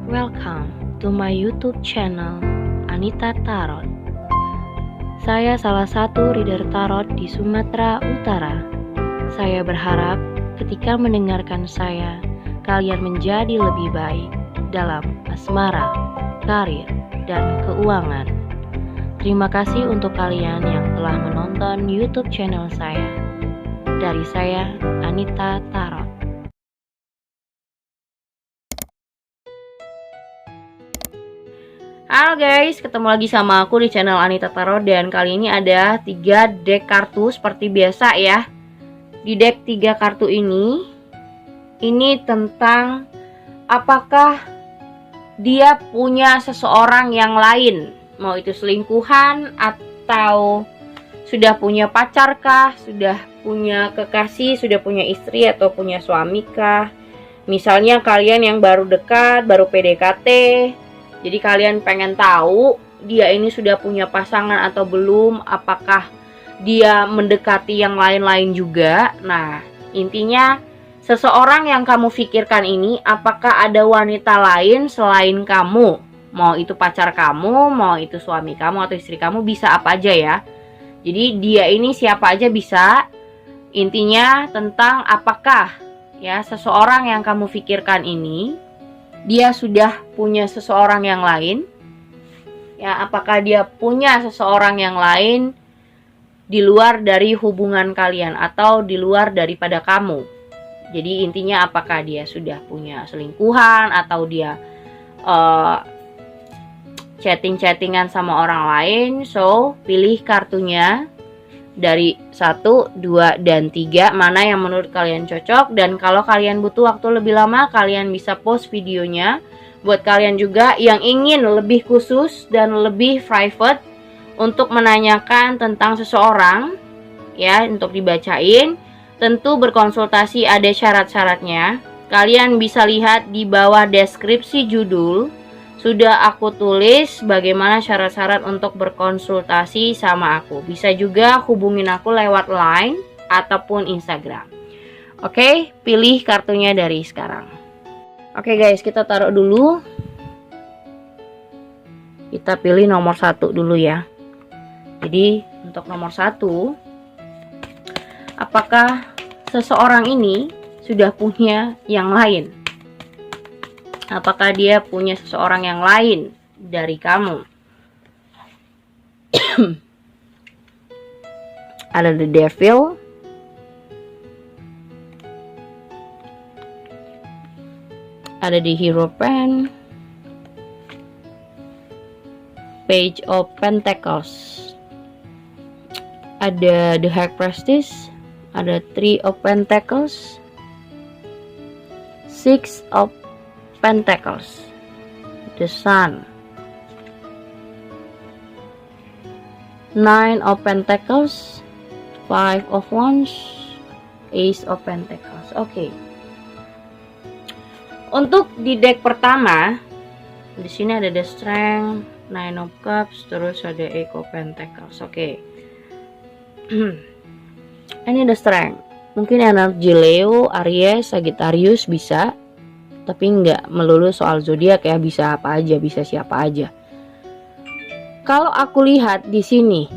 Welcome to my YouTube channel Anita Tarot. Saya salah satu reader tarot di Sumatera Utara. Saya berharap ketika mendengarkan saya, kalian menjadi lebih baik dalam asmara, karir, dan keuangan. Terima kasih untuk kalian yang telah menonton YouTube channel saya. Dari saya, Anita Tarot. Halo guys, ketemu lagi sama aku di channel Anita Tarot. Dan kali ini ada 3 deck kartu seperti biasa ya. Di deck 3 kartu ini tentang apakah dia punya seseorang yang lain, mau itu selingkuhan atau sudah punya pacar kah, sudah punya kekasih, sudah punya istri atau punya suami kah. Misalnya kalian yang baru dekat, baru PDKT, jadi kalian pengen tahu dia ini sudah punya pasangan atau belum, apakah dia mendekati yang lain-lain juga. Nah, intinya seseorang yang kamu pikirkan ini, apakah ada wanita lain selain kamu? Mau itu pacar kamu, mau itu suami kamu atau istri kamu, bisa apa aja ya. Jadi dia ini siapa aja bisa. Intinya tentang apakah ya seseorang yang kamu pikirkan ini dia sudah punya seseorang yang lain, ya, apakah dia punya seseorang yang lain di luar dari hubungan kalian atau di luar daripada kamu. Jadi intinya apakah dia sudah punya selingkuhan atau dia chatting-chattingan sama orang lain. So, pilih kartunya dari 1, 2, dan 3, mana yang menurut kalian cocok. Dan kalau kalian butuh waktu lebih lama, kalian bisa post videonya. Buat kalian juga yang ingin lebih khusus dan lebih private untuk menanyakan tentang seseorang, ya, untuk dibacain, tentu berkonsultasi, ada syarat-syaratnya. Kalian bisa lihat di bawah deskripsi judul, sudah aku tulis bagaimana syarat-syarat untuk berkonsultasi sama aku. Bisa juga hubungin aku lewat Line ataupun Instagram. Oke, pilih kartunya dari sekarang. Oke guys, kita taruh dulu. Kita pilih nomor 1 dulu ya. Jadi untuk nomor 1, apakah seseorang ini sudah punya yang lain? Apakah dia punya seseorang yang lain dari kamu? Ada The Devil, ada The Hierophant, Page of Pentacles, ada The High Priestess, ada Three of Pentacles, Six of Pentacles, The Sun, Nine of Pentacles, Five of Wands, Ace of Pentacles. Oke. Untuk di deck pertama, di sini ada The Strength, Nine of Cups, terus ada Eight of Pentacles. Oke. Ini The Strength. Mungkin energi Leo, Aries, Sagittarius bisa. Tapi nggak melulu soal zodiak ya, bisa apa aja, bisa siapa aja. Kalau aku lihat di sini,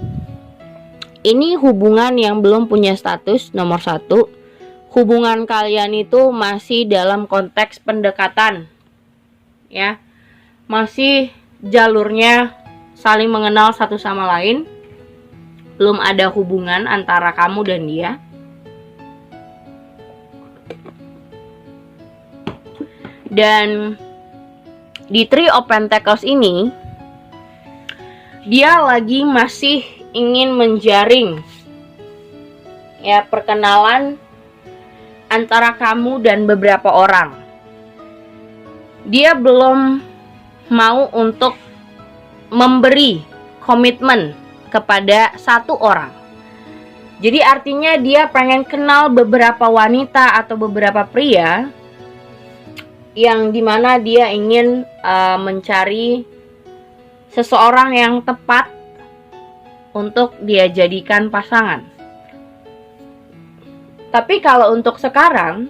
ini hubungan yang belum punya status nomor 1. Hubungan kalian itu masih dalam konteks pendekatan, ya, masih jalurnya saling mengenal satu sama lain, belum ada hubungan antara kamu dan dia. Dan di Three of Pentacles ini, dia lagi masih ingin menjaring ya perkenalan antara kamu dan beberapa orang. Dia belum mau untuk memberi komitmen kepada satu orang. Jadi artinya dia pengen kenal beberapa wanita atau beberapa pria, yang dimana dia ingin mencari seseorang yang tepat untuk dia jadikan pasangan. Tapi kalau untuk sekarang,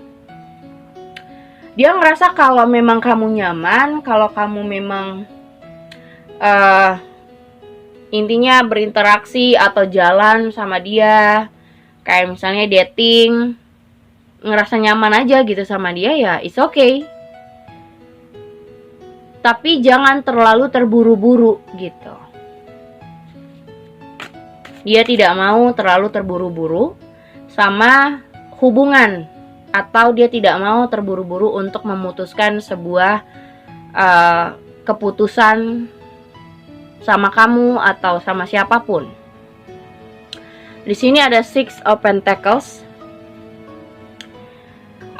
Dia ngerasa kalau memang kamu nyaman, kalau kamu memang intinya berinteraksi atau jalan sama dia, kayak misalnya dating, ngerasa nyaman aja gitu sama dia, ya it's okay. Tapi jangan terlalu terburu-buru gitu. Dia tidak mau terlalu terburu-buru sama hubungan, atau dia tidak mau terburu-buru untuk memutuskan sebuah keputusan sama kamu atau sama siapapun. Di sini ada Six of Pentacles.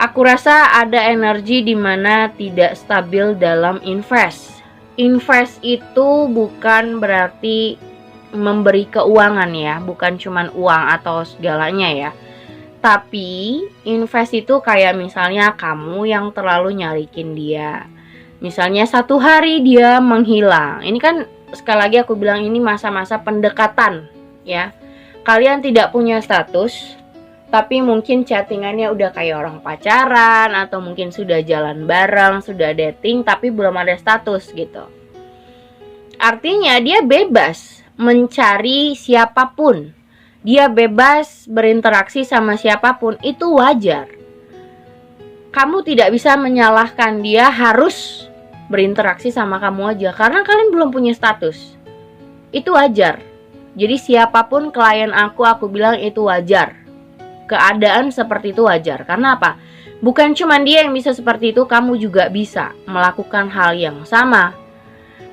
Aku rasa ada energi di mana tidak stabil dalam invest. Invest itu bukan berarti memberi keuangan ya, bukan cuman uang atau segalanya ya. Tapi invest itu kayak misalnya kamu yang terlalu nyarikin dia. Misalnya satu hari dia menghilang. Ini kan sekali lagi aku bilang ini masa-masa pendekatan ya. Kalian tidak punya status, tapi mungkin chattingannya udah kayak orang pacaran, atau mungkin sudah jalan bareng, sudah dating, tapi belum ada status gitu. Artinya dia bebas mencari siapapun, dia bebas berinteraksi sama siapapun, itu wajar. Kamu tidak bisa menyalahkan dia harus berinteraksi sama kamu aja, karena kalian belum punya status. Itu wajar. Jadi siapapun klien aku bilang itu wajar. Keadaan seperti itu wajar. Karena apa? Bukan cuma dia yang bisa seperti itu, kamu juga bisa melakukan hal yang sama.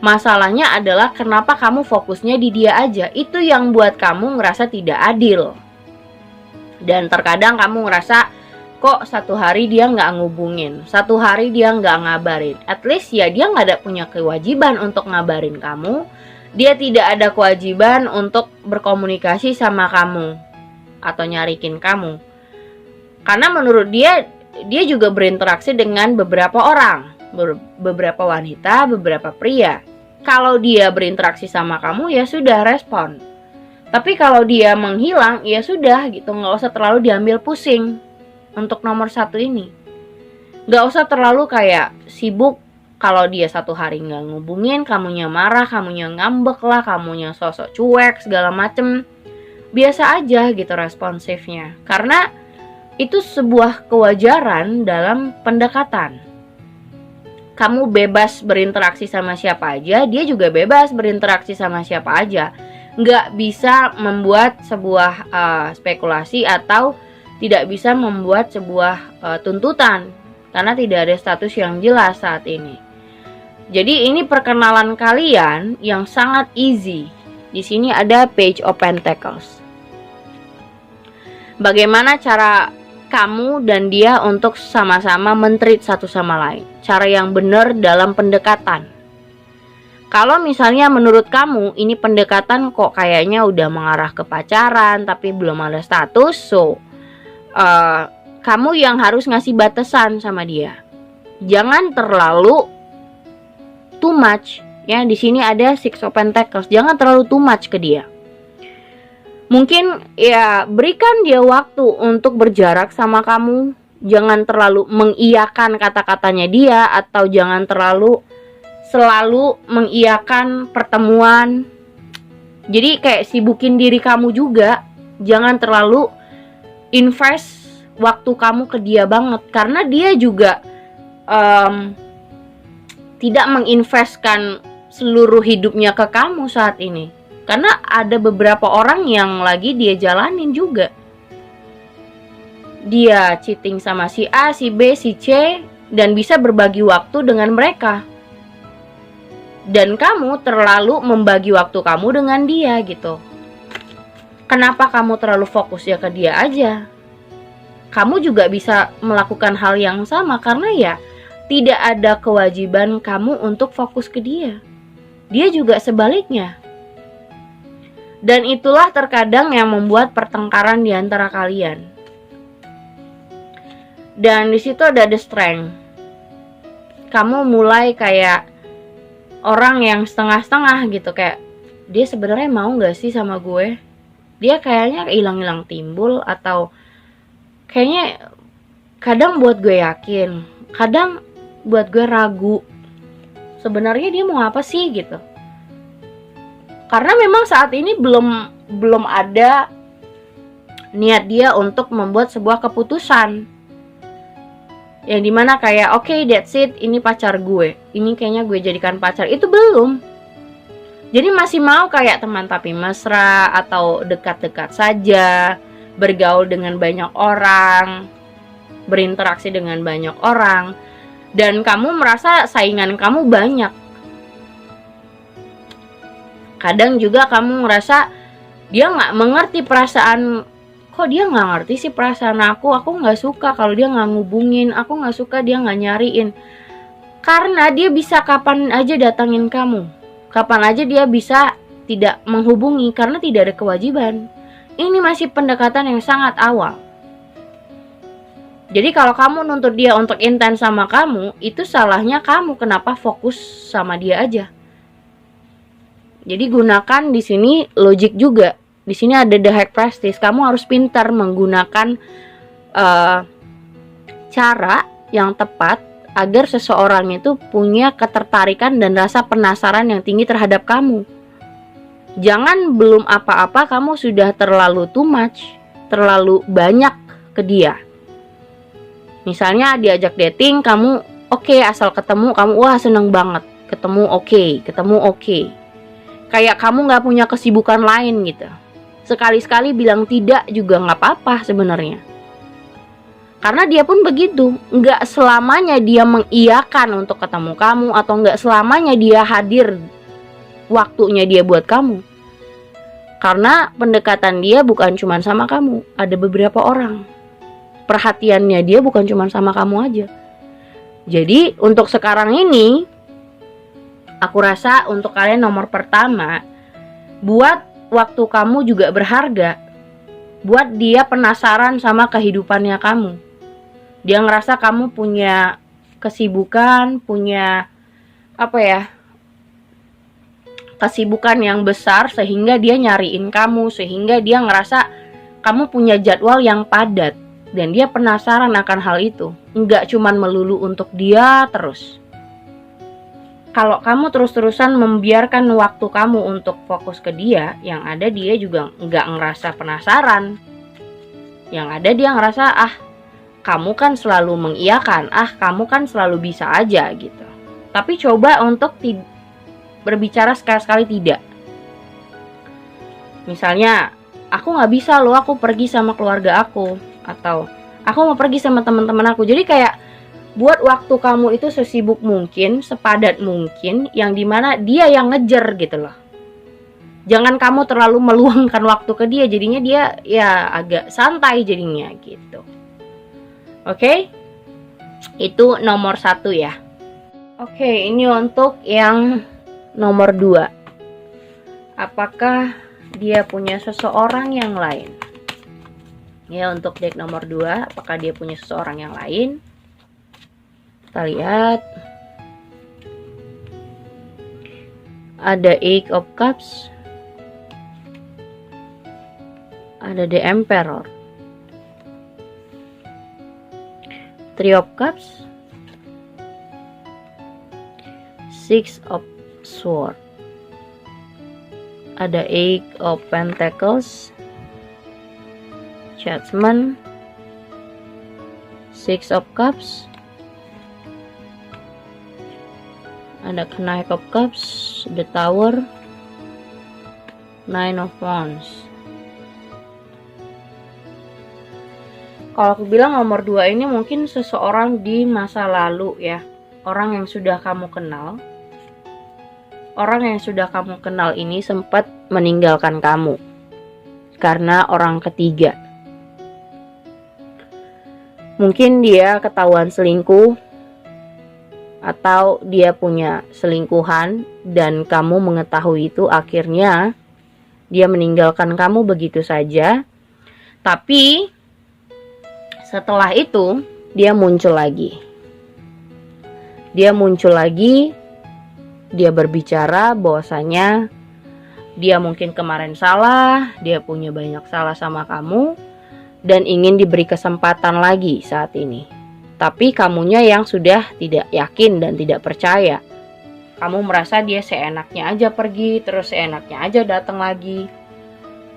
Masalahnya adalah kenapa kamu fokusnya di dia aja. Itu yang buat kamu ngerasa tidak adil. Dan terkadang kamu ngerasa, kok satu hari dia nggak ngubungin, satu hari dia nggak ngabarin. At least ya dia nggak ada punya kewajiban untuk ngabarin kamu. Dia tidak ada kewajiban untuk berkomunikasi sama kamu atau nyarikin kamu. Karena menurut dia juga berinteraksi dengan beberapa orang, beberapa wanita, beberapa pria. Kalau dia berinteraksi sama kamu ya sudah respon. Tapi kalau dia menghilang ya sudah gitu, nggak usah terlalu diambil pusing. Untuk nomor satu ini gak usah terlalu kayak sibuk. Kalau dia satu hari gak ngubungin, kamunya marah, kamunya ngambek lah, kamunya sosok cuek segala macem. Biasa aja gitu responsifnya, karena itu sebuah kewajaran dalam pendekatan. Kamu bebas berinteraksi sama siapa aja, dia juga bebas berinteraksi sama siapa aja. Gak bisa membuat sebuah spekulasi atau tidak bisa membuat sebuah tuntutan, karena tidak ada status yang jelas saat ini. Jadi ini perkenalan kalian yang sangat easy. Di sini ada Page of Pentacles. Bagaimana cara kamu dan dia untuk sama-sama men-treat satu sama lain, cara yang benar dalam pendekatan. Kalau misalnya menurut kamu ini pendekatan kok kayaknya udah mengarah ke pacaran tapi belum ada status, kamu yang harus ngasih batasan sama dia. Jangan terlalu too much ya. Di sini ada Six of Pentacles. Jangan terlalu too much ke dia. Mungkin ya berikan dia waktu untuk berjarak sama kamu. Jangan terlalu mengiyakan kata-katanya dia, atau jangan selalu mengiyakan pertemuan. Jadi kayak sibukin diri kamu juga. Jangan terlalu invest waktu kamu ke dia banget, karena dia juga tidak menginvestkan seluruh hidupnya ke kamu saat ini, karena ada beberapa orang yang lagi dia jalanin juga. Dia cheating sama si A, si B, si C, dan bisa berbagi waktu dengan mereka. Dan kamu terlalu membagi waktu kamu dengan dia gitu. Kenapa kamu terlalu fokus ya ke dia aja? Kamu juga bisa melakukan hal yang sama, karena ya tidak ada kewajiban kamu untuk fokus ke dia. Dia juga sebaliknya. Dan itulah terkadang yang membuat pertengkaran di antara kalian. Dan di situ ada the strength. Kamu mulai kayak orang yang setengah-setengah gitu, kayak dia sebenarnya mau nggak sih sama gue? Dia kayaknya hilang-hilang timbul, atau kayaknya kadang buat gue yakin kadang buat gue ragu, sebenarnya dia mau apa sih gitu. Karena memang saat ini belum ada niat dia untuk membuat sebuah keputusan yang dimana kayak oke, that's it, ini pacar gue, ini kayaknya gue jadikan pacar, itu belum. Jadi masih mau kayak teman tapi mesra, atau dekat-dekat saja, bergaul dengan banyak orang, berinteraksi dengan banyak orang, dan kamu merasa saingan kamu banyak. Kadang juga kamu ngerasa dia gak mengerti perasaan, kok dia gak ngerti sih perasaan aku gak suka kalau dia gak ngubungin, aku gak suka dia gak nyariin. Karena dia bisa kapan aja datangin kamu, kapan aja dia bisa tidak menghubungi karena tidak ada kewajiban. Ini masih pendekatan yang sangat awal. Jadi kalau kamu nuntut dia untuk intens sama kamu, itu salahnya kamu, kenapa fokus sama dia aja. Jadi gunakan di sini logik juga. Di sini ada the high priestess. Kamu harus pintar menggunakan cara yang tepat agar seseorang itu punya ketertarikan dan rasa penasaran yang tinggi terhadap kamu. Jangan belum apa-apa kamu sudah terlalu too much, terlalu banyak ke dia. Misalnya diajak dating, kamu oke, asal ketemu kamu wah seneng banget, ketemu oke. Kayak kamu gak punya kesibukan lain gitu. Sekali-sekali bilang tidak juga gak apa-apa sebenarnya. Karena dia pun begitu. Gak selamanya dia mengiyakan untuk ketemu kamu, atau gak selamanya dia hadir waktunya dia buat kamu. Karena pendekatan dia bukan cuma sama kamu, ada beberapa orang. Perhatiannya dia bukan cuma sama kamu aja. Jadi untuk sekarang ini, aku rasa untuk kalian nomor pertama, buat waktu kamu juga berharga. Buat dia penasaran sama kehidupannya kamu. Dia ngerasa kamu punya kesibukan, punya kesibukan yang besar sehingga dia nyariin kamu, sehingga dia ngerasa kamu punya jadwal yang padat. Dan dia penasaran akan hal itu. Enggak cuman melulu untuk dia terus. Kalau kamu terus-terusan membiarkan waktu kamu untuk fokus ke dia, yang ada dia juga nggak ngerasa penasaran. Yang ada dia ngerasa, kamu kan selalu mengiyakan, kamu kan selalu bisa aja gitu. Tapi coba untuk berbicara sekali-sekali tidak. Misalnya, aku nggak bisa loh, aku pergi sama keluarga aku, atau aku mau pergi sama teman-teman aku. Jadi kayak buat waktu kamu itu sesibuk mungkin, sepadat mungkin, yang dimana dia yang ngejar gitu loh. Jangan kamu terlalu meluangkan waktu ke dia, jadinya dia ya agak santai jadinya gitu. Oke? Itu nomor 1 ya. Oke, ini untuk yang nomor 2. Apakah dia punya seseorang yang lain? Ya, untuk deck nomor 2, apakah dia punya seseorang yang lain? Kita lihat. Ada Eight of Cups. Ada The Emperor. Three of Cups. Six of Swords. Ada Eight of Pentacles. Judgment. Six of Cups. Ada Knight of Cups, The Tower, Nine of Wands. Kalau aku bilang nomor 2 ini mungkin seseorang di masa lalu ya. Orang yang sudah kamu kenal. Orang yang sudah kamu kenal ini sempat meninggalkan kamu karena orang ketiga. Mungkin dia ketahuan selingkuh, atau dia punya selingkuhan dan kamu mengetahui itu, akhirnya dia meninggalkan kamu begitu saja. Tapi setelah itu dia muncul lagi. Dia muncul lagi, dia berbicara bahwasanya dia mungkin kemarin salah, dia punya banyak salah sama kamu dan ingin diberi kesempatan lagi saat ini. tapi kamunya yang sudah tidak yakin dan tidak percaya. Kamu merasa dia seenaknya aja pergi, terus seenaknya aja datang lagi.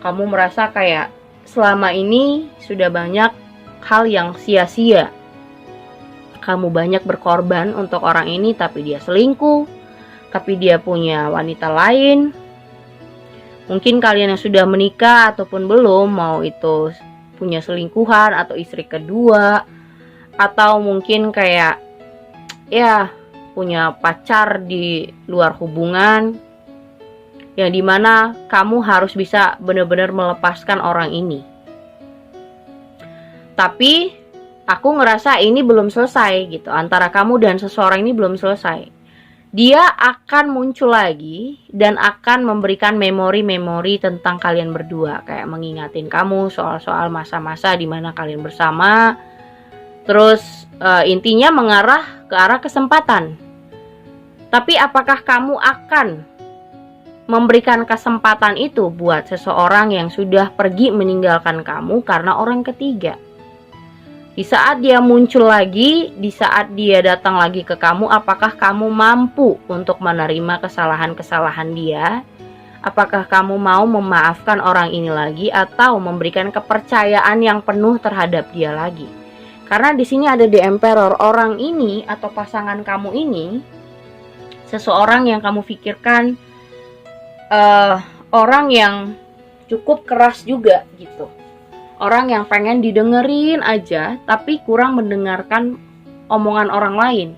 Kamu merasa kayak selama ini sudah banyak hal yang sia-sia. Kamu banyak berkorban untuk orang ini, tapi dia selingkuh, tapi dia punya wanita lain. Mungkin kalian yang sudah menikah ataupun belum, mau itu punya selingkuhan atau istri kedua, atau mungkin kayak ya punya pacar di luar hubungan, yang dimana kamu harus bisa benar-benar melepaskan orang ini. Tapi aku ngerasa ini belum selesai gitu, antara kamu dan seseorang ini belum selesai. Dia akan muncul lagi dan akan memberikan memori-memori tentang kalian berdua, kayak mengingatin kamu soal-soal masa-masa dimana kalian bersama. Terus intinya mengarah ke arah kesempatan. Tapi apakah kamu akan memberikan kesempatan itu buat seseorang yang sudah pergi meninggalkan kamu karena orang ketiga? Di saat dia muncul lagi, di saat dia datang lagi ke kamu, apakah kamu mampu untuk menerima kesalahan-kesalahan dia? Apakah kamu mau memaafkan orang ini lagi atau memberikan kepercayaan yang penuh terhadap dia lagi? Karena di sini ada The Emperor. Orang ini atau pasangan kamu ini seseorang yang kamu pikirkan orang yang cukup keras juga gitu. Orang yang pengen didengerin aja tapi kurang mendengarkan omongan orang lain.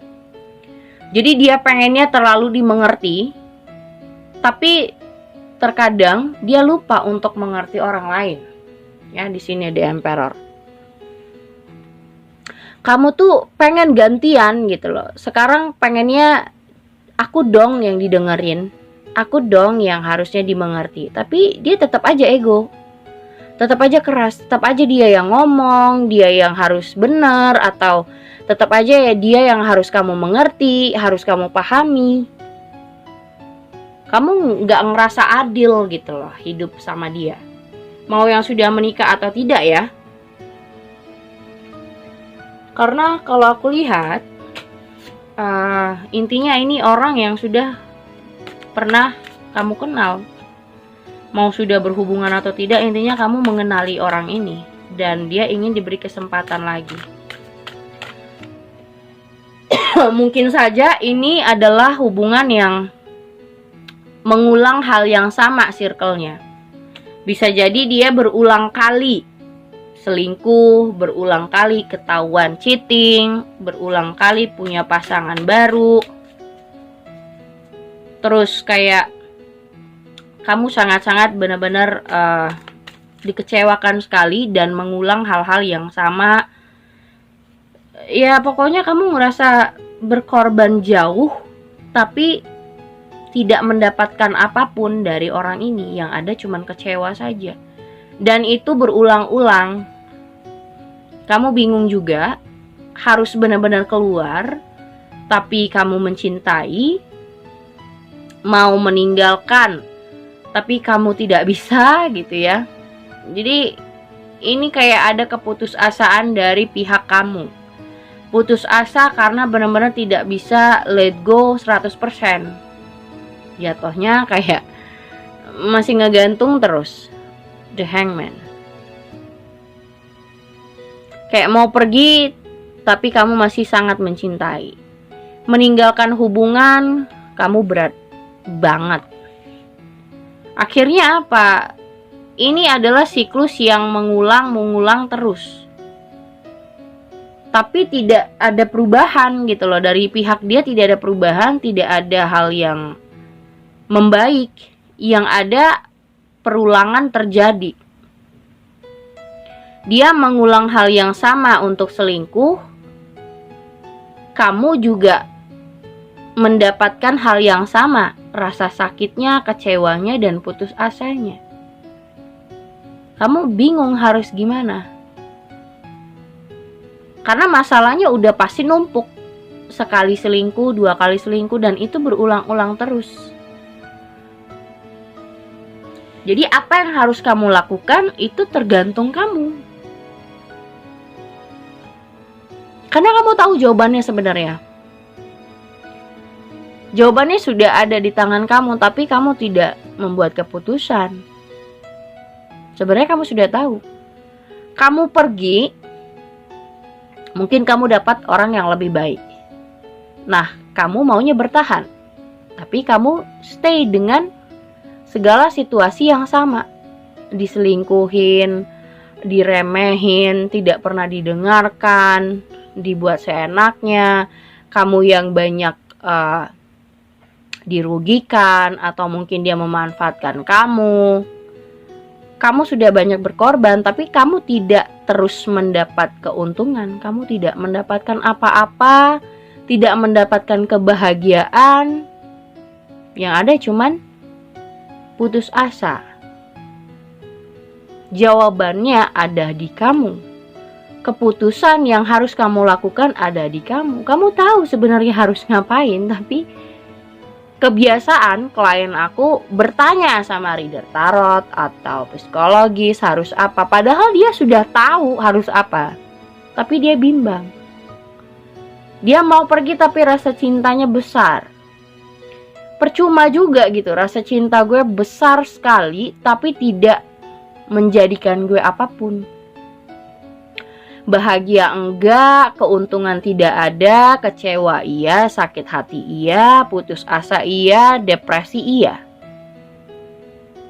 Jadi dia pengennya terlalu dimengerti, tapi terkadang dia lupa untuk mengerti orang lain. Ya, di sini ada Emperor. Kamu tuh pengen gantian gitu loh. Sekarang pengennya aku dong yang didengerin, aku dong yang harusnya dimengerti. Tapi dia tetap aja ego. Tetap aja keras, tetap aja dia yang ngomong, dia yang harus benar, atau tetap aja ya dia yang harus kamu mengerti, harus kamu pahami. Kamu gak ngerasa adil gitu loh hidup sama dia. Mau yang sudah menikah atau tidak ya. Karena kalau aku lihat intinya ini orang yang sudah pernah kamu kenal. Mau sudah berhubungan atau tidak, intinya kamu mengenali orang ini dan dia ingin diberi kesempatan lagi. Mungkin saja ini adalah hubungan yang mengulang hal yang sama circle-nya. Bisa jadi dia berulang kali selingkuh, berulang kali ketahuan cheating, berulang kali punya pasangan baru. Terus kayak kamu sangat-sangat benar-benar dikecewakan sekali dan mengulang hal-hal yang sama. Ya pokoknya kamu ngerasa berkorban jauh tapi tidak mendapatkan apapun dari orang ini. Yang ada cuman kecewa saja. Dan itu berulang-ulang. Kamu bingung juga, harus benar-benar keluar, tapi kamu mencintai, mau meninggalkan, tapi kamu tidak bisa gitu ya. Jadi ini kayak ada keputusasaan dari pihak kamu. Putus asa karena benar-benar tidak bisa let go 100%. Jatuhnya kayak masih ngegantung terus. The Hangman. Kayak mau pergi tapi kamu masih sangat mencintai. Meninggalkan hubungan kamu berat banget. Akhirnya apa? Ini adalah siklus yang mengulang terus. Tapi tidak ada perubahan gitu loh. Dari pihak dia tidak ada perubahan, tidak ada hal yang membaik. Yang ada perulangan terjadi. Dia mengulang hal yang sama untuk selingkuh. Kamu juga mendapatkan hal yang sama. Rasa sakitnya, kecewanya, dan putus asanya. Kamu bingung harus gimana. Karena masalahnya udah pasti numpuk. Sekali selingkuh, 2 kali selingkuh, dan itu berulang-ulang terus. Jadi apa yang harus kamu lakukan itu tergantung kamu. Karena kamu tahu jawabannya sebenarnya. Jawabannya sudah ada di tangan kamu, tapi kamu tidak membuat keputusan. Sebenarnya kamu sudah tahu. Kamu pergi, mungkin kamu dapat orang yang lebih baik. Nah, kamu maunya bertahan, tapi kamu stay dengan segala situasi yang sama. Diselingkuhin, diremehin, tidak pernah didengarkan, dibuat seenaknya, kamu yang banyak dirugikan, atau mungkin dia memanfaatkan kamu. Kamu sudah banyak berkorban, tapi kamu tidak terus mendapat keuntungan. Kamu tidak mendapatkan apa-apa, tidak mendapatkan kebahagiaan. Yang ada cuman putus asa. Jawabannya ada di kamu. Keputusan yang harus kamu lakukan ada di kamu. Kamu tahu sebenarnya harus ngapain, tapi kebiasaan klien aku bertanya sama reader tarot atau psikologis harus apa, padahal dia sudah tahu harus apa, tapi dia bimbang. Dia mau pergi tapi rasa cintanya besar. Percuma juga gitu, rasa cinta gue besar sekali tapi tidak menjadikan gue apapun. Bahagia enggak, keuntungan tidak ada, kecewa iya, sakit hati iya, putus asa iya, depresi iya.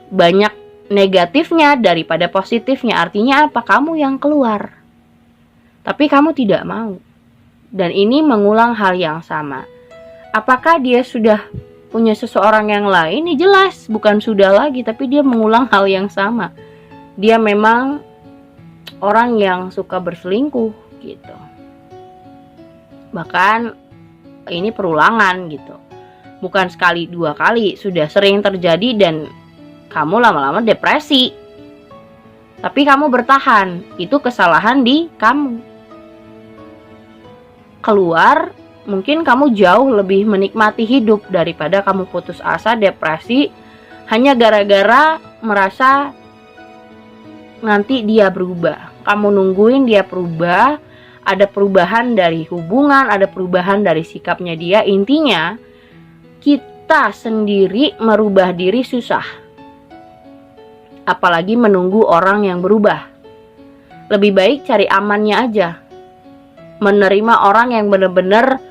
Banyak negatifnya daripada positifnya. Artinya apa? Kamu yang keluar, tapi kamu tidak mau. Dan ini mengulang hal yang sama. Apakah dia sudah punya seseorang yang lain? Ini jelas bukan sudah lagi, tapi dia mengulang hal yang sama. Dia memang orang yang suka berselingkuh gitu. Bahkan ini perulangan gitu. Bukan sekali dua kali, sudah sering terjadi dan kamu lama-lama depresi. Tapi kamu bertahan, itu kesalahan di kamu. Keluar, mungkin kamu jauh lebih menikmati hidup daripada kamu putus asa, depresi, hanya gara-gara merasa nanti dia berubah. Kamu nungguin dia berubah, ada perubahan dari hubungan, ada perubahan dari sikapnya dia. Intinya, kita sendiri merubah diri susah. Apalagi menunggu orang yang berubah. Lebih baik cari amannya aja. Menerima orang yang benar-benar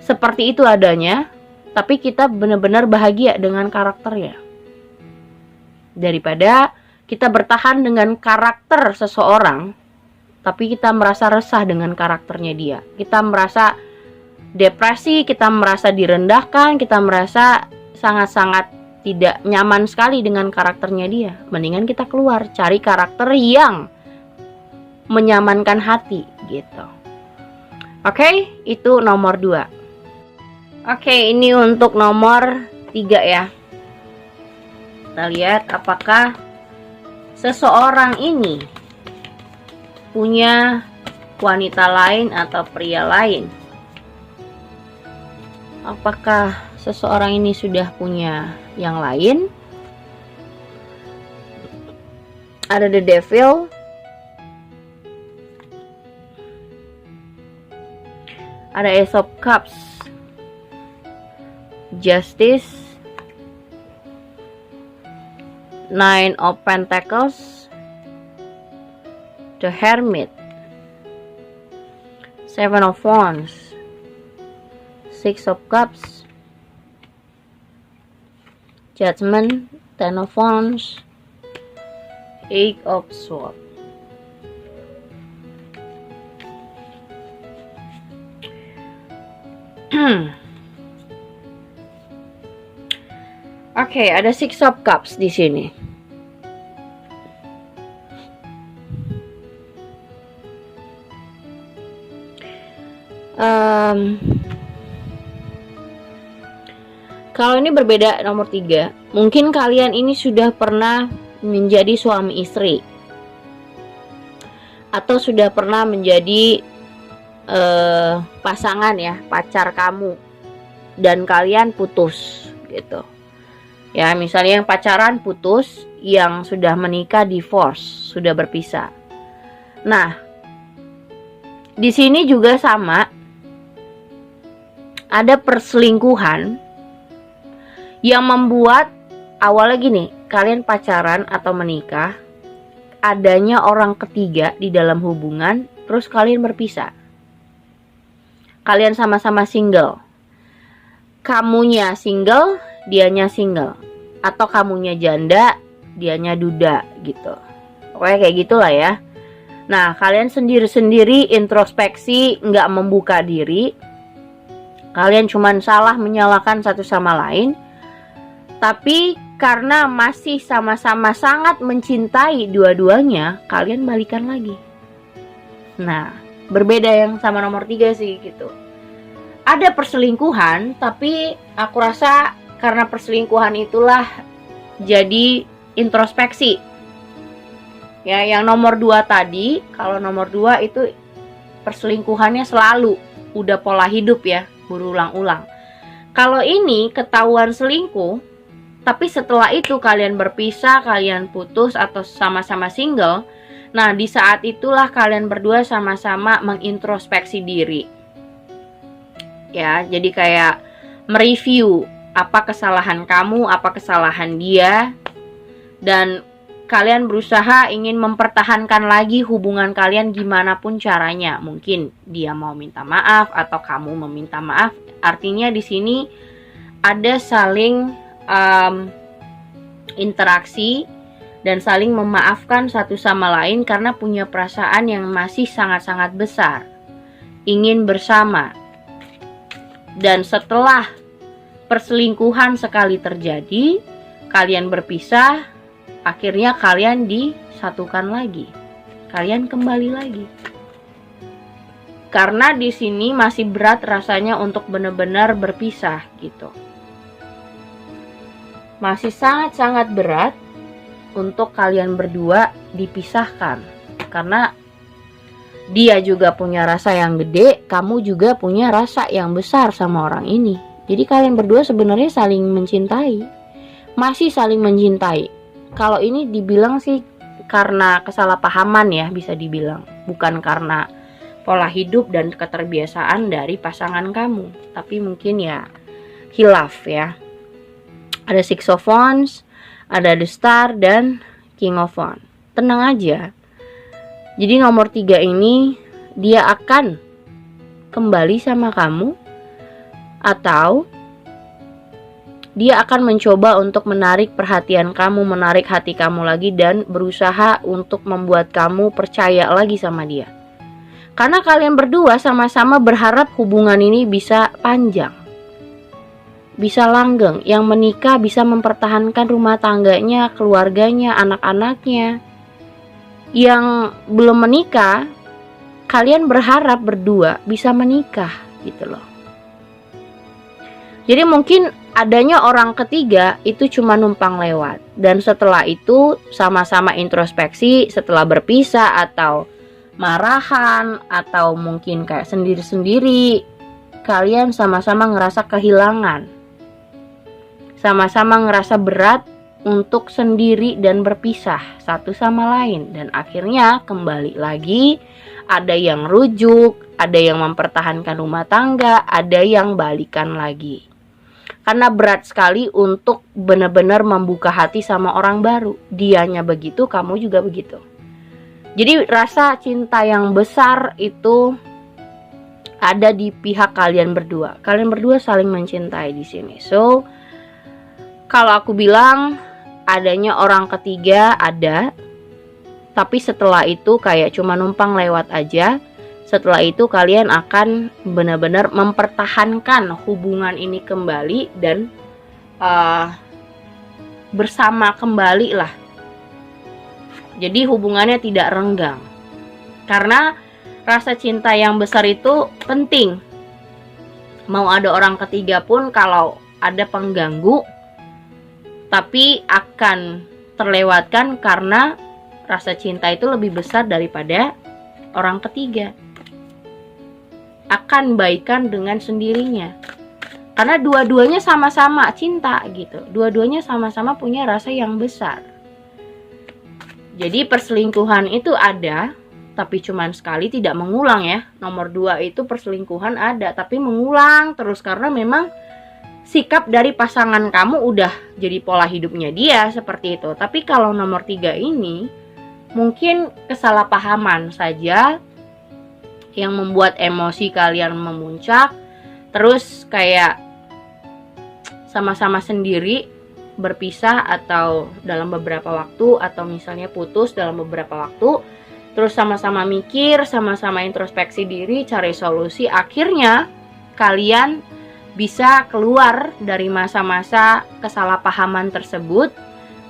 seperti itu adanya, tapi kita benar-benar bahagia dengan karakternya. Daripada kita bertahan dengan karakter seseorang, tapi kita merasa resah dengan karakternya dia. Kita merasa depresi, kita merasa direndahkan, kita merasa sangat-sangat tidak nyaman sekali dengan karakternya dia. Mendingan kita keluar, cari karakter yang menyamankan hati gitu. Oke, itu nomor 2. Oke, ini untuk nomor 3 ya. Kita lihat apakah seseorang ini punya wanita lain atau pria lain. Apakah seseorang ini sudah punya yang lain? Ada the devil, ada ace of cups, justice, nine of pentacles, the hermit, seven of wands, six of cups, judgment, ten of wands, eight of swords. Oke, ada six of cups di sini. Kalau ini berbeda nomor 3. Mungkin kalian ini sudah pernah menjadi suami istri, atau sudah pernah menjadi pasangan ya, pacar kamu, dan kalian putus gitu. Ya, misalnya yang pacaran putus, yang sudah menikah divorce, sudah berpisah. Nah, Di sini juga sama, ada perselingkuhan yang membuat awalnya gini, kalian pacaran atau menikah, adanya orang ketiga di dalam hubungan, terus kalian berpisah. Kalian sama-sama single. Kamunya single, dianya single. Atau kamunya janda, dianya duda gitu. Pokoknya kayak gitulah ya. Nah, kalian sendiri-sendiri introspeksi, nggak membuka diri. Kalian cuman salah menyalahkan satu sama lain. Tapi karena masih sama-sama sangat mencintai dua-duanya, kalian balikan lagi. Nah, berbeda yang sama nomor 3 sih gitu. Ada perselingkuhan, tapi aku rasa karena perselingkuhan itulah jadi introspeksi. Ya, yang nomor 2 tadi, kalau nomor 2 itu perselingkuhannya selalu udah pola hidup ya, berulang-ulang. Kalau ini ketahuan selingkuh, tapi setelah itu kalian berpisah, kalian putus atau sama-sama single. Nah, di saat itulah kalian berdua sama-sama mengintrospeksi diri. Ya, jadi kayak mereview apa kesalahan kamu, apa kesalahan dia. Dan kalian berusaha ingin mempertahankan lagi hubungan kalian gimana pun caranya. Mungkin dia mau minta maaf atau kamu meminta maaf. Artinya di sini ada saling interaksi dan saling memaafkan satu sama lain karena punya perasaan yang masih sangat-sangat besar, ingin bersama. Dan setelah perselingkuhan sekali terjadi, kalian berpisah, akhirnya kalian disatukan lagi, kalian kembali lagi. Karena di sini masih berat rasanya untuk benar-benar berpisah gitu. Masih sangat-sangat berat untuk kalian berdua dipisahkan. Karena dia juga punya rasa yang gede, kamu juga punya rasa yang besar sama orang ini. Jadi kalian berdua sebenarnya saling mencintai. Masih saling mencintai. Kalau ini dibilang sih karena kesalahpahaman ya, bisa dibilang. Bukan karena pola hidup dan keterbiasaan dari pasangan kamu. Tapi mungkin ya khilaf ya. Ada Six of Wands, ada The Star, dan King of Wands. Tenang aja. Jadi nomor 3 ini dia akan kembali sama kamu, atau dia akan mencoba untuk menarik perhatian kamu, menarik hati kamu lagi, dan berusaha untuk membuat kamu percaya lagi sama dia. Karena kalian berdua sama-sama berharap hubungan ini bisa panjang, bisa langgeng. Yang menikah bisa mempertahankan rumah tangganya, keluarganya, anak-anaknya. Yang belum menikah, kalian berharap berdua bisa menikah gitu loh. Jadi mungkin adanya orang ketiga itu cuma numpang lewat. Dan setelah itu sama-sama introspeksi, setelah berpisah atau marahan atau mungkin kayak sendiri-sendiri, kalian sama-sama ngerasa kehilangan. Sama-sama ngerasa berat untuk sendiri dan berpisah satu sama lain. Dan akhirnya kembali lagi, ada yang rujuk, ada yang mempertahankan rumah tangga, ada yang balikan lagi. Karena berat sekali untuk benar-benar membuka hati sama orang baru. Dianya begitu, kamu juga begitu. Jadi rasa cinta yang besar itu ada di pihak kalian berdua. Kalian berdua saling mencintai di sini. So, kalau aku bilang adanya orang ketiga ada, tapi setelah itu kayak cuma numpang lewat aja. Setelah itu kalian akan benar-benar mempertahankan hubungan ini kembali dan bersama kembali lah. Jadi hubungannya tidak renggang. Karena rasa cinta yang besar itu penting. Mau ada orang ketiga pun kalau ada pengganggu, tapi akan terlewatkan karena rasa cinta itu lebih besar daripada orang ketiga. Akan baikan dengan sendirinya. Karena dua-duanya sama-sama cinta gitu. Dua-duanya sama-sama punya rasa yang besar. Jadi perselingkuhan itu ada, tapi cuman sekali, tidak mengulang ya. Nomor 2 itu perselingkuhan ada, tapi mengulang terus karena memang sikap dari pasangan kamu udah jadi pola hidupnya dia seperti itu. Tapi kalau nomor 3 ini mungkin kesalahpahaman saja yang membuat emosi kalian memuncak, terus kayak sama-sama sendiri berpisah atau dalam beberapa waktu, atau misalnya putus dalam beberapa waktu, terus sama-sama mikir, sama-sama introspeksi diri, cari solusi, akhirnya kalian bisa keluar dari masa-masa kesalahpahaman tersebut.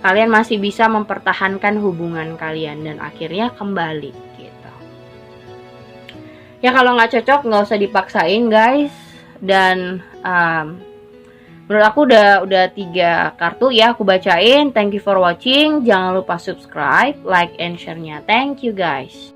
Kalian masih bisa mempertahankan hubungan kalian dan akhirnya kembali gitu. Ya kalau nggak cocok nggak usah dipaksain guys. Dan menurut aku udah 3 kartu ya aku bacain. Thank you for watching. Jangan lupa subscribe, like, and share-nya. Thank you guys.